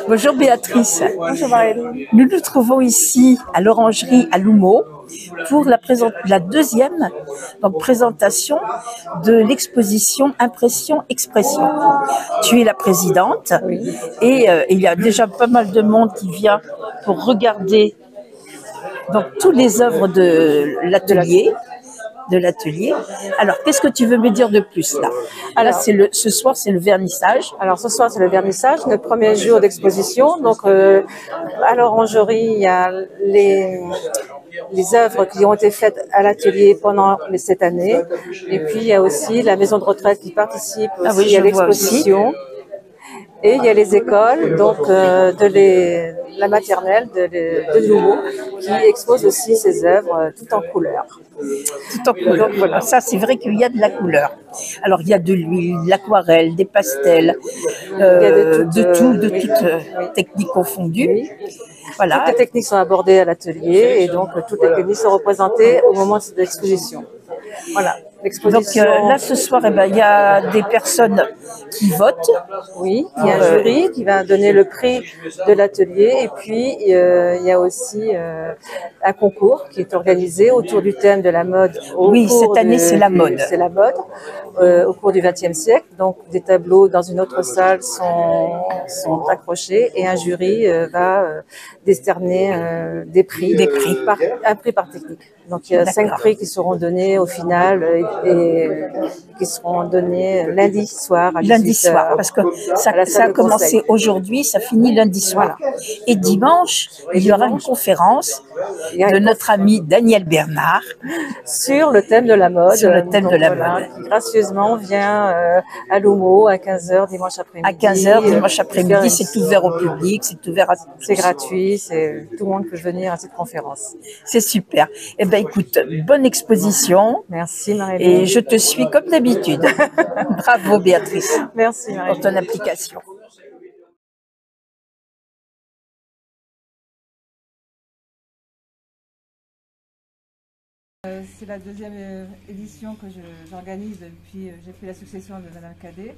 Bonjour Béatrice. Bonjour Marie. Nous nous trouvons ici à l'Orangerie à L'Houmeau pour la deuxième présentation de l'exposition Impression-Expression. Tu es la présidente et il y a déjà pas mal de monde qui vient pour regarder tous les œuvres de l'atelier. Alors, qu'est-ce que tu veux me dire de plus là? Alors, ce soir, c'est le vernissage. Alors ce soir c'est le vernissage, notre premier jour d'exposition. Donc à l'Orangerie, il y a les œuvres qui ont été faites à l'atelier pendant cette année. Et puis il y a aussi la maison de retraite qui participe aussi à l'exposition. Et il y a les écoles, donc la maternelle de L'Houmeau, qui expose aussi ses œuvres tout en couleur. Tout en couleur. Donc, voilà. Ça, c'est vrai qu'il y a de la couleur. Alors, il y a de l'huile, de l'aquarelle, des pastels, de toutes techniques confondues. Oui. Voilà. Toutes les techniques sont abordées à l'atelier et donc toutes les techniques sont représentées au moment de l'exposition. Voilà. Donc là, ce soir, il y a des personnes qui votent. Oui, il y a un jury qui va donner le prix de l'atelier. Et puis, il y a aussi un concours qui est organisé autour du thème de la mode. Oui, cette année, c'est la mode. C'est la mode, au cours du XXe siècle. Donc, des tableaux dans une autre salle sont accrochés et un jury va décerner des prix. Un prix par technique. Donc, il y a 5 prix qui seront donnés au final et qui seront donnés lundi soir à 18h. Lundi soir, parce que ça a commencé aujourd'hui, ça finit lundi soir. Voilà. Et dimanche, il y aura une conférence de notre ami Daniel Bernard sur le thème de la mode. Sur le thème de la mode. Qui gracieusement vient à L'Houmeau à 15h dimanche après-midi. À 15h dimanche après-midi, c'est ouvert au public, c'est ouvert à tous. C'est gratuit, tout le monde peut venir à cette conférence. C'est super. Eh bien, écoute, bonne exposition. Merci Marie. Et je te suis comme d'habitude. Bravo Béatrice. Merci Marie. Pour ton application. C'est la deuxième édition que j'organise depuis j'ai pris la succession de Madame Cadet.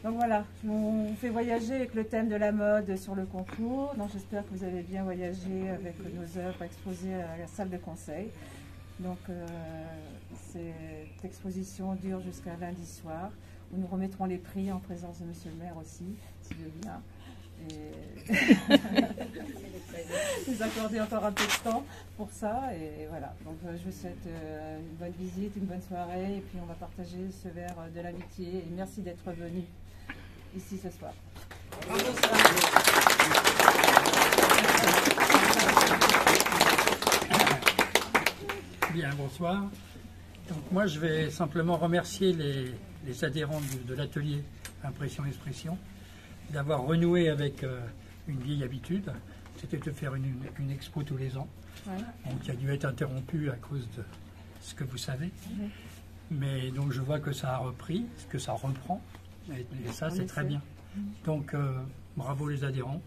Donc voilà, on fait voyager avec le thème de la mode sur le concours. Donc j'espère que vous avez bien voyagé avec nos œuvres exposées à la salle de conseil. Donc cette exposition dure jusqu'à lundi soir, où nous remettrons les prix en présence de Monsieur le maire aussi, s'il veut bien. Et nous accorder encore un peu de temps pour ça. Et voilà, donc je vous souhaite une bonne visite, une bonne soirée, et puis on va partager ce verre de l'amitié. Et merci d'être venu ici ce soir. Bien, bonsoir. Donc moi, je vais simplement remercier les adhérents de l'atelier Impression-Expression d'avoir renoué avec une vieille habitude, c'était de faire une expo tous les ans, donc qui a dû être interrompue à cause de ce que vous savez. Mais donc je vois que ça a repris, que ça reprend, et ça c'est très bien. Donc bravo les adhérents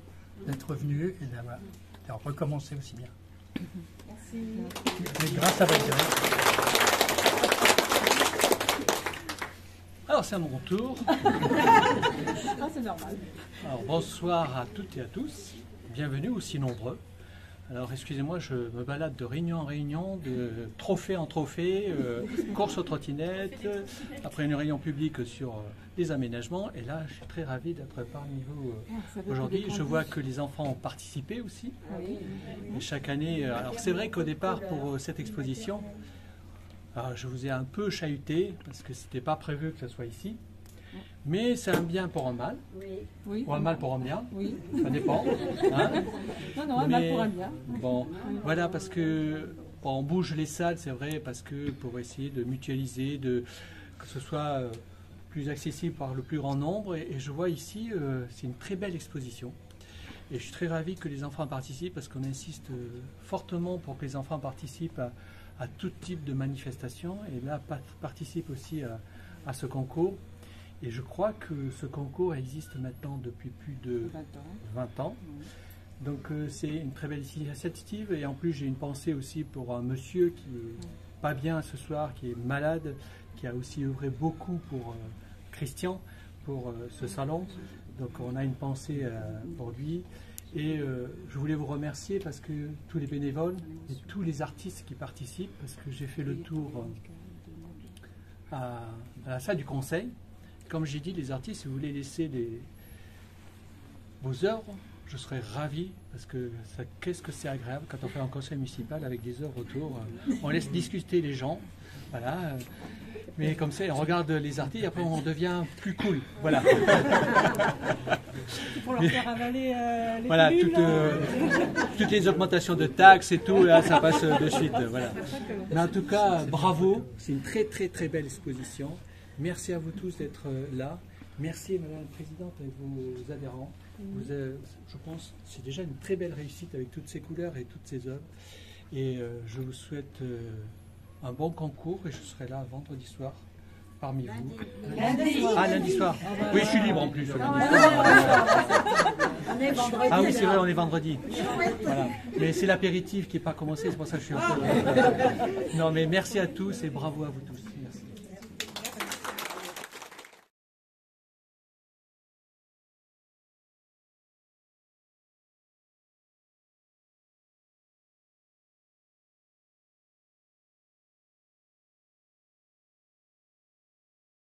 d'être venus et d'avoir recommencé aussi bien. Merci. Mais grâce à votre grève. Alors c'est à mon tour. C'est normal. Alors bonsoir à toutes et à tous. Bienvenue aussi nombreux. Alors excusez-moi, je me balade de réunion en réunion, de trophée en trophée, course aux trottinettes, après une réunion publique sur les aménagements. Et là, je suis très ravi d'être parmi vous aujourd'hui. Je vois que les enfants ont participé aussi. Et chaque année, alors c'est vrai qu'au départ, pour cette exposition, je vous ai un peu chahuté, parce que ce n'était pas prévu que ce soit ici. Mais c'est un bien pour un mal, ou un mal pour un bien, ça dépend. Hein. Non, un mal pour un bien. Bon, voilà, parce que on bouge les salles, c'est vrai, parce que pour essayer de mutualiser, que ce soit plus accessible par le plus grand nombre. Et je vois ici, c'est une très belle exposition. Et je suis très ravi que les enfants participent, parce qu'on insiste fortement pour que les enfants participent à tout type de manifestation. Et là, participent aussi à ce concours. Et je crois que ce concours existe maintenant depuis plus de 20 ans. Donc c'est une très belle initiative. Et en plus, j'ai une pensée aussi pour un monsieur qui n'est pas bien ce soir, qui est malade, qui a aussi œuvré beaucoup pour Christian, pour ce salon. Donc on a une pensée pour lui. Et je voulais vous remercier parce que tous les bénévoles et tous les artistes qui participent, parce que j'ai fait le tour à la salle du conseil. Comme j'ai dit, les artistes, si vous voulez laisser vos œuvres, je serais ravi, parce que qu'est-ce que c'est agréable quand on fait un conseil municipal avec des œuvres autour. On laisse discuter les gens, voilà. Mais comme ça, on regarde les artistes et après on devient plus cool. Voilà. Pour leur faire avaler les voilà, pilules, toutes les augmentations de taxes et tout, là, ça passe de suite. Voilà. Mais en tout cas, bravo. C'est une très très très belle exposition. Merci à vous tous d'être là. Merci Madame la Présidente et vos adhérents. Je pense que c'est déjà une très belle réussite avec toutes ces couleurs et toutes ces œuvres. Et je vous souhaite un bon concours et je serai là vendredi soir parmi vous. Lundi soir. Oui, je suis libre en plus. Ah oui, c'est vrai, on est vendredi. Voilà. Mais c'est l'apéritif qui n'est pas commencé, c'est pour ça que je suis un peu... Non, mais merci à tous et bravo à vous tous.